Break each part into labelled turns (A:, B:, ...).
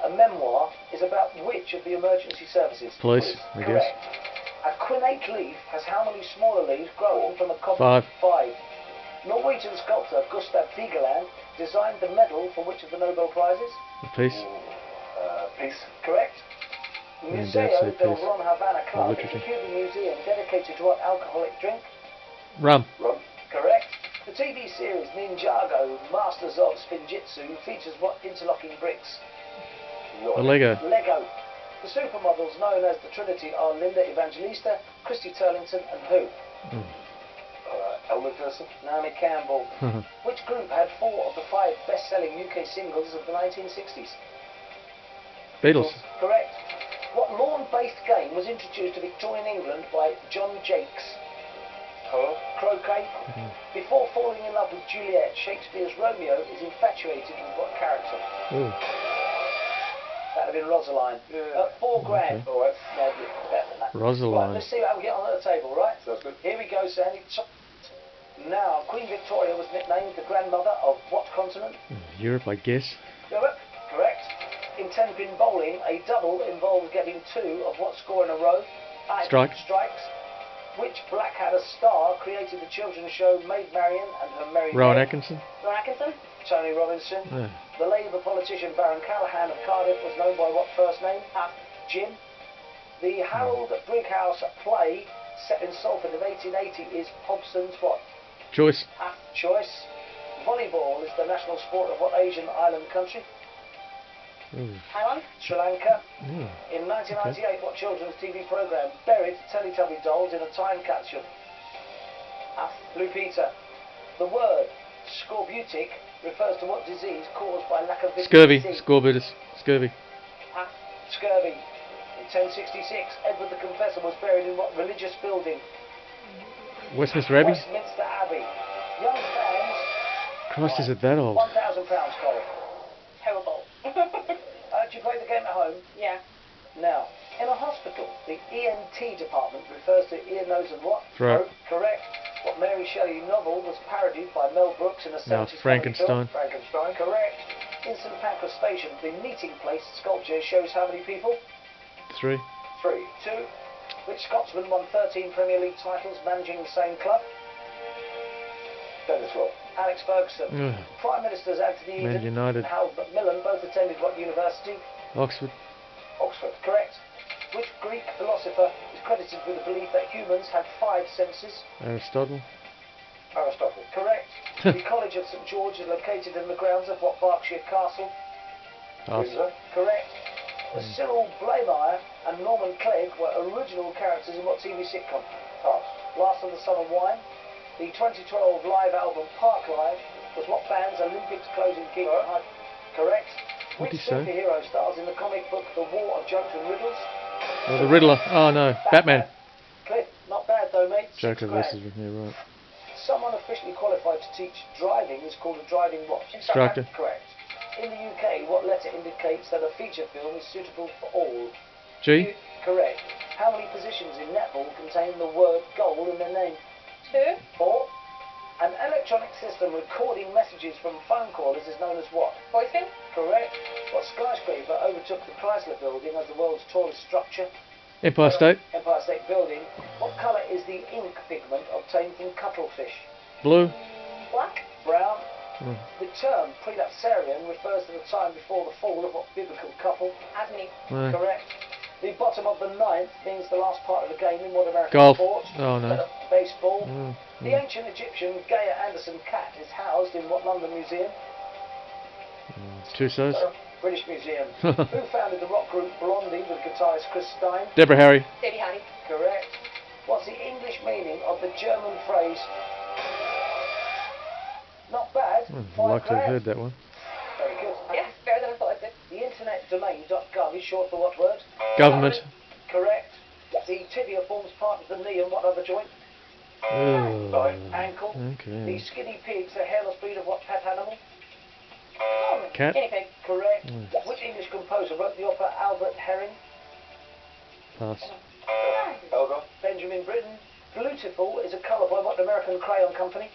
A: A memoir is about which of the emergency services?
B: Police, I guess.
A: Correct. A quinate leaf has how many smaller leaves growing from a common?
B: 5.
A: 5. Norwegian sculptor Gustav Vigeland designed the medal for which of the Nobel Prizes?
B: A piece.
A: Peace. Correct.
B: And
A: Museo
B: Dad said
A: del
B: peace.
A: Ron Havana Club is a
B: literature.
A: Cuban museum dedicated to what alcoholic drink?
B: Rum.
A: Rum. Correct. The TV series Ninjago, Masters of Spinjitzu, features what interlocking bricks?
B: A Lego.
A: Lego. The supermodels known as the Trinity are Linda Evangelista, Christy Turlington, and who? Elmer Person. Naomi Campbell. Which group had 4 of the 5 best-selling UK singles of the 1960s?
B: Beatles.
A: Correct. What lawn-based game was introduced to Victorian England by John Jakes? Croquet. Before falling in love with Juliet, Shakespeare's Romeo is infatuated with what character?
B: Ooh.
A: That'd have been Rosaline. 4 grand.
B: Okay.
A: All right. No, better than that.
B: Rosaline.
A: Right, let's see how we get on at the table, right?
C: Sounds good.
A: Here we go, Sandy. Now, Queen Victoria was nicknamed the grandmother of what continent?
B: Europe, I guess.
A: Europe. Correct. In 10-pin bowling, a double involves getting 2 of what score in a row? 8
B: Strike.
A: Strikes. Which Blackadder star created the children's show Maid Marian and Her Merry
B: Rowan
A: Maid?
B: Atkinson.
A: Rowan Atkinson. Tony Robinson.
B: Yeah.
A: The Labour politician Baron Callahan of Cardiff was known by what first name? Jim. The Harold Brighouse play set in Salford in 1880 is Hobson's what?
B: Choice.
A: Choice. Volleyball is the national sport of what Asian island country?
D: Taiwan.
A: Sri Lanka.
B: Ooh.
A: In 1998, what children's TV programme buried Teletubby dolls in a time capsule? Blue Peter. The word scorbutic refers to what disease caused by lack of vitamin
B: Scurvy.
A: C?
B: Scorbutus. Scurvy.
A: Scurvy. In 1066, Edward the Confessor was buried in what religious building?
B: Westminster Abbey.
A: Westminster Abbey. Young fans.
B: Christ, is it that old?
A: £1,000, Cole.
D: Terrible.
A: Do you play the game at home?
D: Yeah.
A: Now, in a hospital, the ENT department refers to ear, nose and what?
B: Throat.
A: Correct. What Mary Shelley novel was parodied by Mel Brooks in a 70s
B: Now, Frankenstein.
A: film? Frankenstein. Correct. In St Pancras Station, the meeting place sculpture shows how many people?
B: 3.
A: 3. 2. Which Scotsman won 13 Premier League titles managing the same club? Dennis Law. Alex Ferguson.
B: Ugh.
A: Prime Ministers Anthony
B: Man
A: Eden
B: United.
A: and Harold Macmillan both attended what university?
B: Oxford.
A: Oxford. Correct. Which Greek philosopher is credited with the belief that humans have 5 senses?
B: Aristotle.
A: Aristotle. Correct. The College of St George is located in the grounds of what Berkshire Castle?
B: Pass.
A: Correct. Cyril Blameyer and Norman Clegg were original characters in what TV sitcom? Pass. Last of the Summer Wine. The 2012 live album Park Live was what band's Olympics closing gig? Correct.
B: What'd
A: Which
B: he say?
A: superhero stars in the comic book The War of Jokes and Riddles?
B: Oh, the Riddler. Oh no, Batman.
A: Cliff, not bad though, mate.
B: Joker
A: 6 grand.
B: versus. Yeah, right.
A: Someone officially qualified to teach driving is called a driving what?
B: Instructor.
A: Correct. In the UK, what letter indicates that a feature film is suitable for all?
B: G.
A: Correct. How many positions in netball contain the word goal in their name?
D: 2.
A: 4. An electronic system recording messages from phone callers is known as what?
D: Voicing.
A: Correct. What skyscraper overtook the Chrysler Building as the world's tallest structure?
B: Empire State.
A: Empire State Building. What colour is the ink pigment obtained from cuttlefish?
B: Blue.
D: Black.
A: Brown.
B: Oh.
A: The term prelapsarian refers to the time before the fall of what biblical couple?
D: Adam and Eve.
B: No.
A: Correct. The bottom of the ninth means the last part of the game in what American
B: Golf.
A: sport?
B: Oh no.
A: Baseball.
B: Oh,
A: The ancient Egyptian Gaia Anderson cat is housed in what London museum?
B: Tussauds.
A: British Museum. Who founded the rock group Blondie with guitarist Chris Stein?
B: Deborah Harry.
D: Debbie Harry.
A: Correct. What's the English meaning of the German phrase? Not bad.
B: I'd like to have heard that one.
A: Very good.
D: Yes, better than I thought it
A: The internet domain .gov is short for what word?
B: Government.
A: Correct. The tibia forms part of the knee and what other joint?
B: Oh.
A: Ankle. The
B: Okay.
A: skinny pig's a hairless breed of what pet animal?
D: would.
B: Cat.
D: Guinea pig.
A: Correct. Which English composer wrote the opera Albert Herring?
B: Pass.
C: Elgar.
A: Benjamin Britten. Beautiful is a colour by what American crayon company?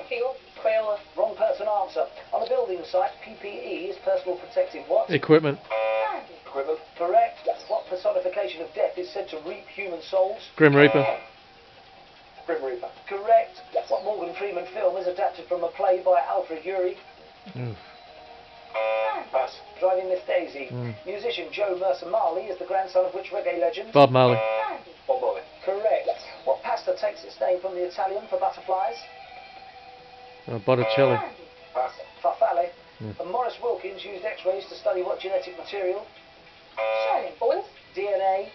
D: Teal. Crayola.
A: Wrong person answer. On a building site. PPE is personal protective what?
B: Equipment.
D: Candy.
C: Equipment.
A: Correct. What personification of death is said to reap human souls?
B: Grim Reaper.
C: Grim Reaper.
A: Correct. What Morgan Freeman film is adapted from a play by Alfred Urey?
B: Oof.
C: Pass.
A: Driving Miss Daisy. Musician Joe Mercer Marley is the grandson of which reggae legend?
B: Bob Marley.
D: Candy.
C: Bob Marley.
A: Correct. What pasta takes its name from the Italian for butterflies?
B: Botticelli.
D: Candy.
C: Pass.
A: Farfalle.
B: Yeah.
A: And Morris Wilkins used X-rays to study what genetic material?
D: Shelling. Bones.
A: DNA.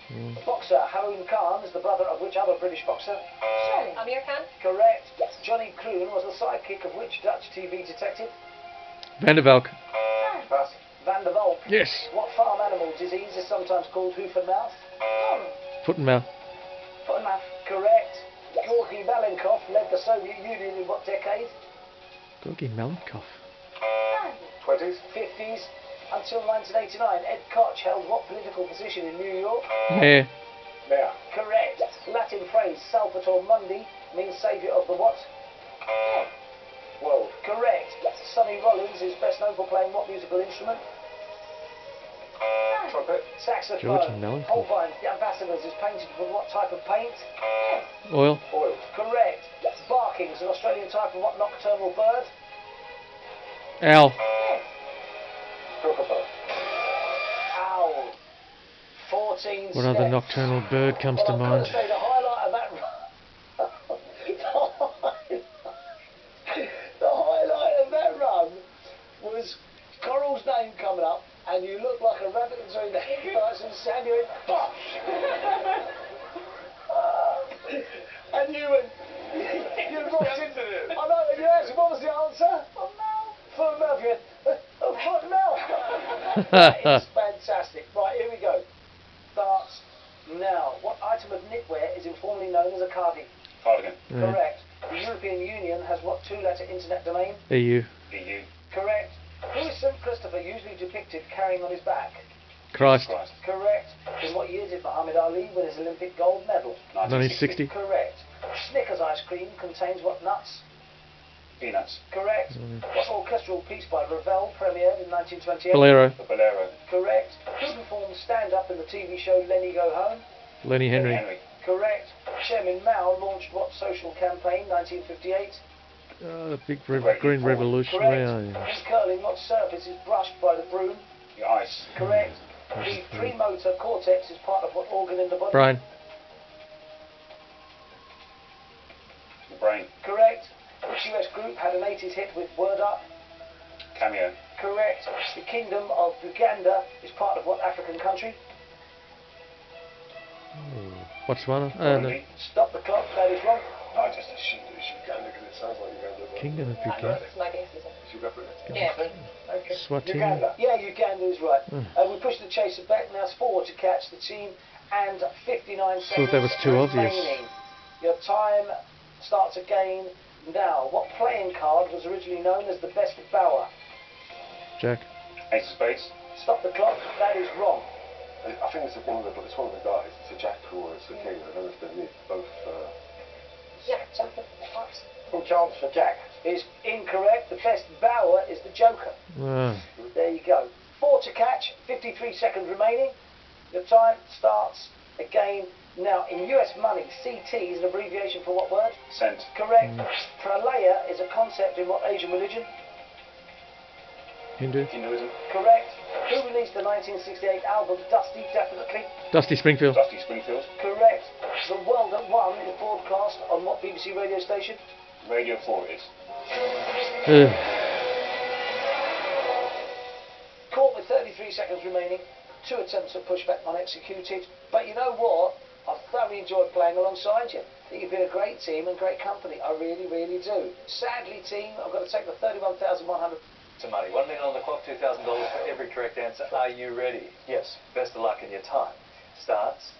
A: Boxer Haroon Khan is the brother of which other British boxer?
D: Shelling. Amir Khan.
A: Correct. Johnny Kroon was the sidekick of which Dutch TV detective?
B: Van der Valk.
D: Candy.
C: Pass.
A: Van der Valk.
B: Yes.
A: What farm animal disease is sometimes called hoof and mouth?
D: Orange.
B: Foot and mouth.
A: Foot and mouth. Correct. Georgy Malenkov led the Soviet Union in what decade?
B: Gorky Malenkov.
D: Candy.
C: 20s.
A: 50s. Until 1989, Ed Koch held what political position in New York?
B: Mayor.
C: Mayor.
A: Correct. Latin phrase Salvator Mundi means saviour of the what?
C: World.
A: Correct. Sonny Rollins is best known for playing what musical instrument?
D: Candy.
C: Trumpet.
A: Saxophone.
B: George Malenkov.
A: Holbein, The Ambassadors is painted with what type of paint?
D: Yes.
B: Oil.
C: Oil.
A: Correct. Barking is an Australian type of what nocturnal bird?
B: Owl.
D: Yes.
C: Crocodile.
A: Owl. 14
B: What other
A: steps.
B: nocturnal bird comes to
A: Well, I've got
B: mind?
A: to say the highlight of that the highlight of that run was Coral's name coming up, and you look like a rabbit between the headlights, and Sandy went bosh. And you went. You rocked into it. I know. And you asked, what was the answer? Foot and mouth. Foot and mouth. You went. Foot and mouth. That is fantastic. Right, here we go. Starts now. What item of knitwear is informally known as a cardigan?
C: Cardigan.
A: Correct. The European Union has what two-letter internet domain?
B: EU.
C: EU.
A: Correct. Who is St. Christopher usually depicted carrying on his back?
B: Christ.
C: Christ.
A: Correct. In what year did Muhammad Ali win his Olympic gold medal?
B: 1960.
A: Correct. Snickers ice cream contains what nuts?
C: Peanuts.
A: Correct. What orchestral piece by Ravel premiered in 1928?
B: Bolero.
C: The Bolero.
A: Correct. Who performed stand-up in the TV show Lenny Go Home?
B: Lenny Henry.
C: Henry.
A: Correct. Chairman Mao launched what social campaign, 1958?
B: The big
C: Great
B: Green
C: Reform.
B: Revolution.
A: Correct.
B: Yeah, yeah.
A: In curling, what surface is brushed by the broom?
C: The ice.
A: Correct. The premotor cortex is part of what organ in the body?
B: Brian.
C: The brain.
A: Correct. Which US group had an 80s hit with Word Up?
C: Cameo.
A: Correct. The Kingdom of Uganda is part of what African country?
B: Botswana. No.
C: Burundi.
A: Stop the clock, that is wrong.
C: I just assumed it was Uganda because it sounds like Uganda.
B: Kingdom of Uganda.
D: That's my guess, isn't it?
C: Is Uganda?
D: Yeah.
A: Okay.
B: Swatini.
A: Uganda. Yeah, Uganda is right. We pushed the chaser back. Now it's 4 to catch the team and 59 seconds
B: Thought that was too obvious.
A: remaining. Your time starts again now. What playing card was originally known as the best bower?
B: Jack.
C: Ace of spades.
A: Stop the clock, that is wrong.
C: I think it's one of the guys. It's a jack or it's a king. I don't know if they're both.
D: Yeah. Something. Hearts.
A: Full chance for Jack. Is incorrect. The best bower is the joker. There you go. 4 to catch, 53 seconds remaining. Your time starts again now. In US money, CT is an abbreviation for what word?
C: Cent.
A: Correct. Pralaya is a concept in what Asian religion?
B: Hindu.
C: Hinduism.
A: Correct. Who released the 1968 album Dusty? Definitely.
B: Dusty Springfield.
C: Dusty Springfield.
A: Correct. The World at One is broadcast on what BBC radio station?
C: Radio 4 is.
A: Caught with 33 seconds remaining. 2 attempts at pushback unexecuted. But you know what? I've thoroughly enjoyed playing alongside you. I think you've been a great team and great company. I really, really do. Sadly, team, I've got to take the 31,100
E: to money. 1 minute on the clock, $2,000 for every correct answer. Are you ready?
C: Yes.
E: Best of luck in your time. Starts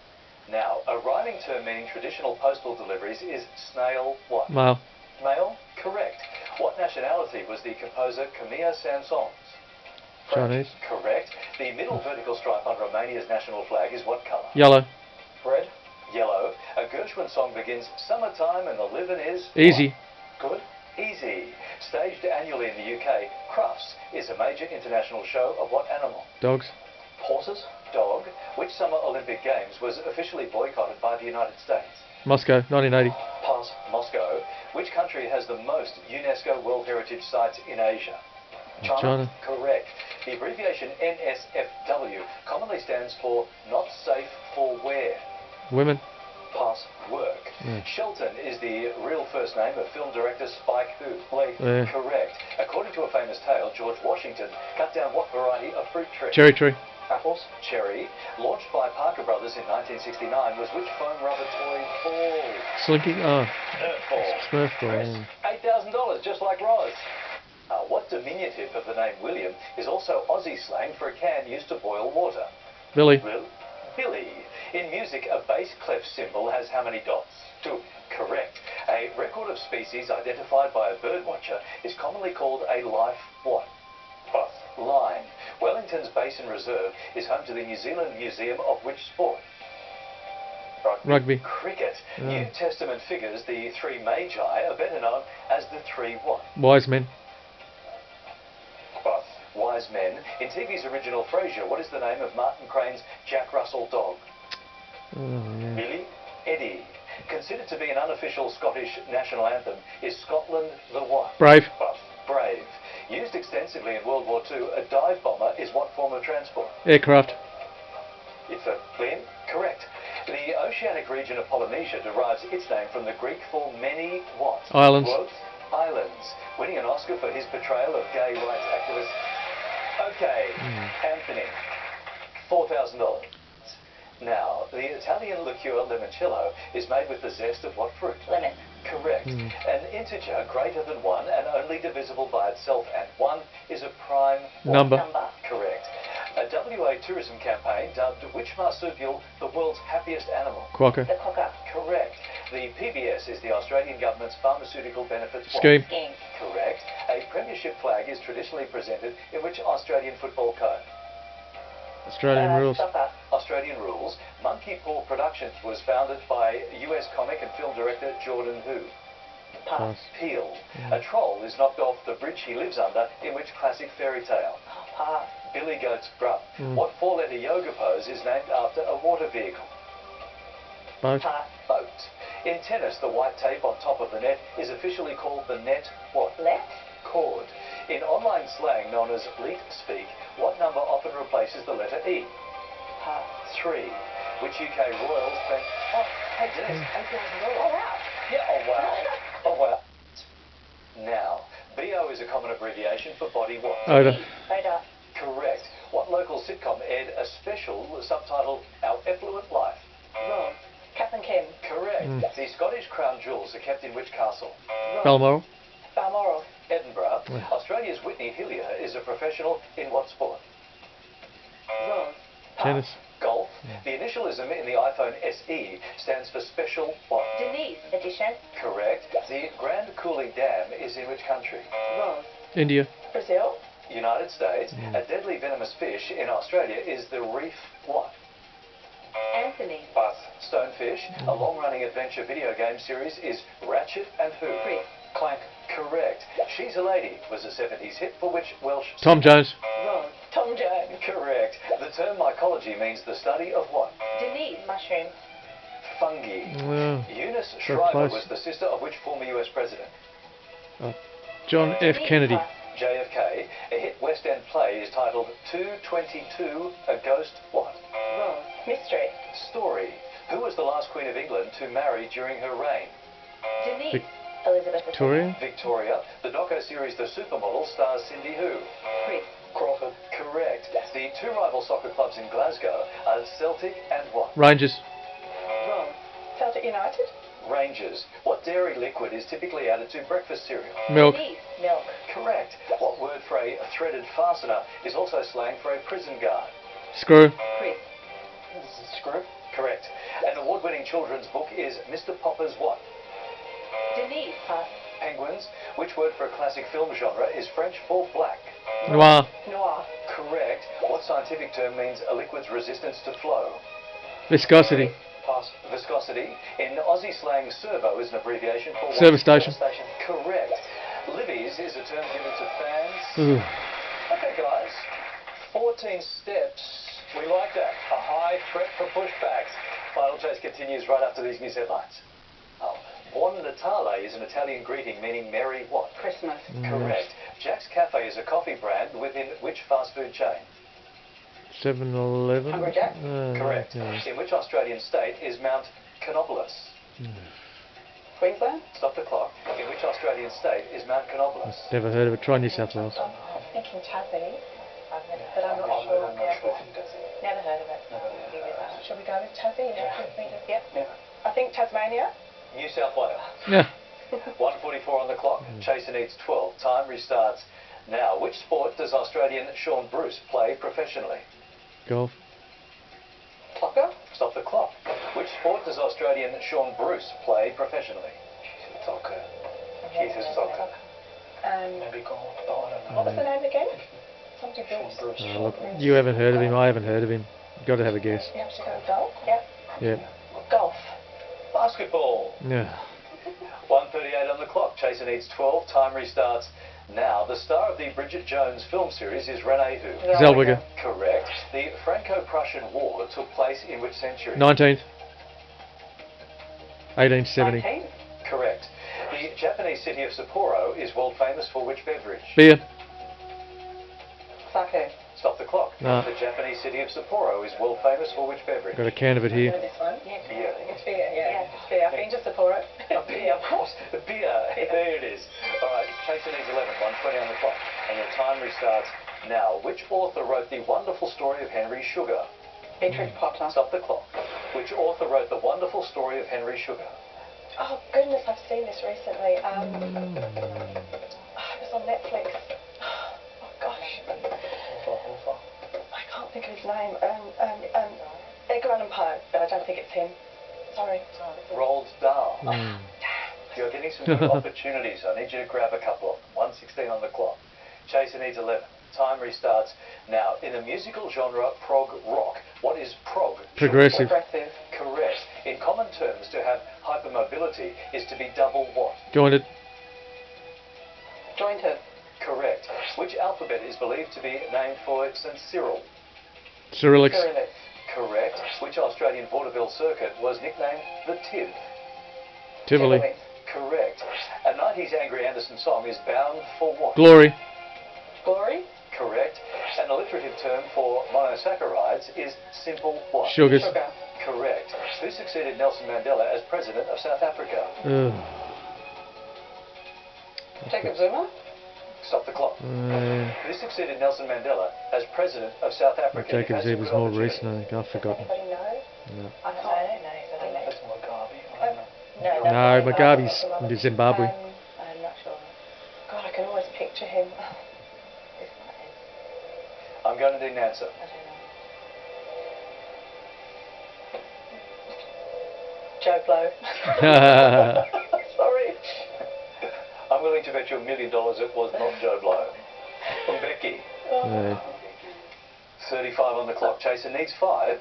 E: now. A rhyming term meaning traditional postal deliveries is snail what?
B: Mail.
E: Mail? Correct. What nationality was the composer Camille Saint-Saëns?
B: Chinese.
E: Correct. The middle vertical stripe on Romania's national flag is what colour?
B: Yellow.
E: Red. Yellow. A Gershwin song begins summertime and the living is...
B: Easy.
E: What? Good. Easy. Staged annually in the UK, Crufts is a major international show of what animal?
B: Dogs.
E: Horses? Dog. Which Summer Olympic Games was officially boycotted by the United States?
B: Moscow, 1980.
E: Pass. Moscow. Which country has the most UNESCO World Heritage Sites in Asia?
B: China.
E: Correct. The abbreviation NSFW commonly stands for Not Safe for Where?
B: Women.
E: Pass. Work.
B: Yeah.
E: Shelton is the real first name of film director Spike Lee.
B: Yeah.
E: Correct. According to a famous tale, George Washington cut down what variety of fruit tree?
B: Cherry tree.
E: Apples. Cherry. Launched by Parker Brothers in 1969 was which foam rubber toy ball?
B: Slinky. Oh,
E: Nerf ball.
B: Smurf ball.
E: Chris, $8,000, just like Roz. What diminutive of the name William is also Aussie slang for a can used to boil water?
B: Billy.
E: Billy. In music, a bass clef symbol has how many dots? 2. Correct. A record of species identified by a birdwatcher is commonly called a life what? Pass. Line. Wellington's Basin Reserve is home to the New Zealand Museum of which sport?
B: Rugby.
E: Cricket.
B: Yeah.
E: New Testament figures, the three magi, are better known as the three what?
B: Wise men.
E: Pass. Wise men. In TV's original Frasier, what is the name of Martin Crane's Jack Russell dog?
B: Oh, yeah.
E: Billy? Eddie. Considered to be an unofficial Scottish national anthem, is Scotland the what?
B: Brave.
E: Pass. Brave. Used extensively in World War II, a dive bomber is what form of transport?
B: Aircraft.
E: It's a plane? Correct. The oceanic region of Polynesia derives its name from the Greek for many what?
B: Islands.
E: Quote, islands. Winning an Oscar for his portrayal of gay rights activist. Okay, Anthony. $4,000. Now, the Italian liqueur limoncello is made with the zest of what fruit?
D: Lemon.
E: Correct. An integer greater than 1 and only divisible by itself, and 1 is a prime what?
B: Number.
E: Correct. A WA tourism campaign dubbed which marsupial the world's happiest animal?
B: Quokka.
D: The cocker.
E: Correct. The PBS is the Australian government's pharmaceutical benefits what?
B: Scheme.
D: Scheme.
E: Correct. A premiership flag is traditionally presented in which Australian football code?
B: Australian rules.
D: Soccer.
E: Australian rules. Monkey Paw Productions was founded by US comic and film director Jordan who?
D: Pass.
E: Peele. A troll is knocked off the bridge he lives under in which classic fairy tale?
D: Pass.
E: Billy Goat's Grub. What four-letter yoga pose is named after a water vehicle?
B: Boat.
D: Pass.
E: Boat. In tennis, the white tape on top of the net is officially called the net what?
D: Left.
E: Cord. In online slang known as leet speak, what number often replaces the letter E?
D: Pass.
E: 3. Which UK royals spent... Oh, hey Dennis, $8,000.
D: Oh wow.
E: Yeah, oh wow. Oh wow. Now, BO is a common abbreviation for body what?
B: Odor.
D: Odor.
E: Correct. What local sitcom aired a special subtitled Our Effluent Life?
D: Wrong. Captain Kim.
E: Correct. The Scottish crown jewels are kept in which castle?
D: Wrong.
B: Balmoral.
D: Balmoral.
E: Edinburgh. Australia's Whitney Hillier is a professional in what sport?
D: Wrong.
B: Tennis.
E: Golf. The initialism in the iPhone SE stands for special what?
D: Denise. Edition.
E: Correct. The Grand Coulee Dam is in which country?
D: Wrong.
B: India.
D: Brazil.
E: United States. A deadly venomous fish in Australia is the reef what?
D: Anthony.
E: Pass. Stonefish. A long-running adventure video game series is Ratchet and who?
D: Chris.
E: Clank. Correct. She's a Lady was a 70s hit for which Welsh...
B: Tom Jones.
D: Wrong. Tom Jones.
E: Correct. The term mycology means the study of what?
D: Denise. Mushroom.
E: Fungi.
B: Well,
E: Eunice
B: so
E: Shriver
B: close.
E: was the sister of which former US president?
B: John F.
D: Denise.
B: Kennedy.
D: Pass.
E: JFK. A hit West End play is titled 222, A Ghost what?
D: Wrong. Mystery.
E: Story. Who was the last Queen of England to marry during her reign?
D: Denise.
B: Vic-
D: Elizabeth. II.
B: Victoria.
E: Victoria. The doco-series The Supermodel stars Cindy who?
D: Chris.
E: Crawford. Correct. The two rival soccer clubs in Glasgow are Celtic and what?
B: Rangers.
D: Wrong. Celtic United.
E: Rangers. What dairy liquid is typically added to breakfast cereal?
B: Milk.
D: Denise. Milk.
E: Correct. What word for a threaded fastener is also slang for a prison guard?
B: Screw.
D: Chris.
E: Screw. Correct. An award-winning children's book is Mr. Popper's what?
D: Denise. Pass.
E: Penguins. Which word for a classic film genre is French for black?
B: Noir.
D: Noir.
E: Correct. What scientific term means a liquid's resistance to flow?
B: Viscosity.
E: Pass. Viscosity. In Aussie slang, servo is an abbreviation for what?
B: Service station.
E: Correct. Livies is a term given to fans.
B: Ooh.
E: Okay, guys. 14 steps. We like that. A high threat for pushbacks. Final Chase continues right after these news headlines. Oh. Buon Natale is an Italian greeting meaning Merry what?
D: Christmas.
E: Correct. Jack's Cafe is a coffee brand within which fast food chain?
B: 7-Eleven.
D: Hungry Jack?
E: Correct.
B: Yeah.
E: In which Australian state is Mount Canobolas?
D: Queensland?
E: Stop the clock. In which Australian state is Mount Canobolas?
B: Never heard of it. Try New South Wales.
D: I'm thinking Tassie, but I'm not sure. Never heard of it. Shall we go with Tassie? Yep. I think Tasmania.
E: New South Wales.
B: Yeah.
E: 1:44 on the clock. Chaser needs 12. Time restarts now. Which sport does Australian Sean Bruce play professionally?
B: Golf.
D: Soccer.
E: Stop the clock. Which sport does Australian Sean Bruce play professionally?
C: Soccer.
E: Keith is soccer.
C: Maybe golf, but I don't know.
D: What was the name again? Something Bruce.
B: Look, you haven't heard of him. I haven't heard of him. Got to have a guess.
D: You have to go golf. Yep.
B: Yeah.
D: Golf.
E: Basketball.
B: Yeah.
E: 1:38 on the clock. Chaser needs 12. Time restarts now. The star of the Bridget Jones film series is Renee who?
B: Zellweger.
E: Correct. The Franco-Prussian War took place in which century?
B: 19th. 1870.
D: 19.
E: Correct. The Japanese city of Sapporo is world famous for which beverage?
B: Beer.
D: Sake.
E: Stop the clock.
B: No.
E: The Japanese city of Sapporo is world famous for which beverage?
B: Got a can of it here.
D: This one? Yeah.
E: Beer.
D: It's beer, yeah. It's beer. I've been to Sapporo.
E: Beer, of course. The beer. There it is. All right. Chaser needs 11. 1:20 on the clock. And your time restarts now. Which author wrote the wonderful story of Henry Sugar?
D: Beatrix Potter.
E: Stop the clock. Which author wrote the wonderful story of Henry Sugar?
D: Oh goodness, I've seen this recently. It was on Netflix. Oh gosh. I can't think of his name. Edgar Allan Poe, but I don't think it's him. Sorry.
E: Roald Dahl.
B: Mm.
E: You're getting some good opportunities. I need you to grab a couple of them. 1:16 on the clock. Chaser needs 11. Time restarts now. In the musical genre prog rock, what is prog?
B: Progressive.
D: Progressive.
E: Correct. In common terms, to have hypermobility is to be double what?
B: Jointed.
D: Jointed.
E: Correct. Which alphabet is believed to be named for St. Cyril?
B: Cyrillics.
D: Cyrillic.
E: Correct. Which Australian vaudeville circuit was nicknamed the Tiv?
B: Tivoli.
E: Correct. A 90s Angry Anderson song is bound for what?
B: Glory.
D: Glory.
E: Correct. An alliterative term for monosaccharides is simple what?
B: Sugars.
D: Sugar.
E: Correct. Who succeeded Nelson Mandela as president of South Africa?
B: Ugh.
D: Jacob Zuma.
E: Stop the clock.
B: Uh,
E: Who succeeded Nelson Mandela as president of South Africa?
B: Jacob
E: You've had
B: Zee was
E: some good
B: more
E: opportunities.
B: recent, I think. I've forgotten.
D: Anybody know?
B: No.
D: I don't know. But I know.
C: That's Mugabe. I don't know.
B: No, Mugabe's in Zimbabwe.
D: I'm not sure. God, I can always picture him. It's not him.
E: I'm going to need an answer.
D: I don't know. Joe Blow. Sorry.
E: I'm willing to bet you $1 million it was not Joe Blow. From Becky.
B: Yeah.
E: 35 on the clock. Chaser needs 5.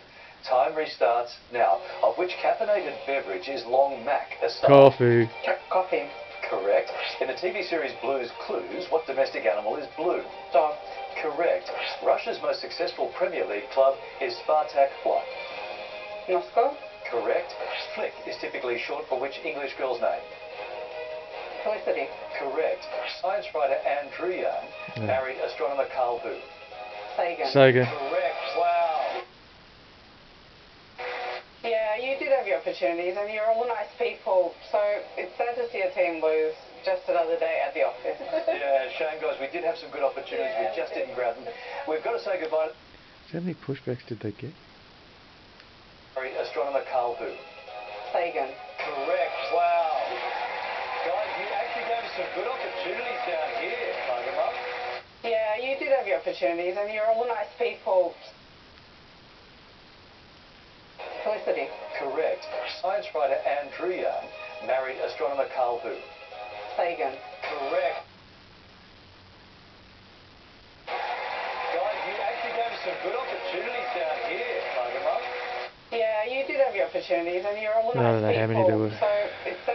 E: Time restarts now. Of which caffeinated beverage is Long Mac a star?
B: Coffee.
D: Coffee.
E: Correct. In the TV series Blue's Clues, what domestic animal is blue?
D: Dog.
E: Correct. Russia's most successful Premier League club is Spartak what?
D: Moscow.
E: Correct. Flick is typically short for which English girl's name?
D: Felicity.
E: Correct. Science writer Andrew Young married astronomer Carl who?
D: Sagan.
B: Saga.
E: Correct. Wow.
D: Yeah, you did have your opportunities and you're all nice people, so it's sad to see a team lose just another day at the office.
E: Yeah, shame guys, we did have some good opportunities, we just didn't grab them. We've got to say goodbye to
B: How many pushbacks did they get?
E: astronomer Carl who?
D: Sagan.
E: Correct. Wow. Guys, you actually gave us some good opportunities down here, TigerMum.
D: Yeah, you did have your opportunities and you're all nice people. Felicity.
E: Correct. Science writer Andrew Young married astronomer Carl who?
D: Sagan.
E: Correct. Guys, you actually gave us some good opportunities down here, TigerMum.
D: Yeah, you did have your opportunities and you're all
B: I don't
D: nice
B: know how many
D: people.
B: there were.
D: So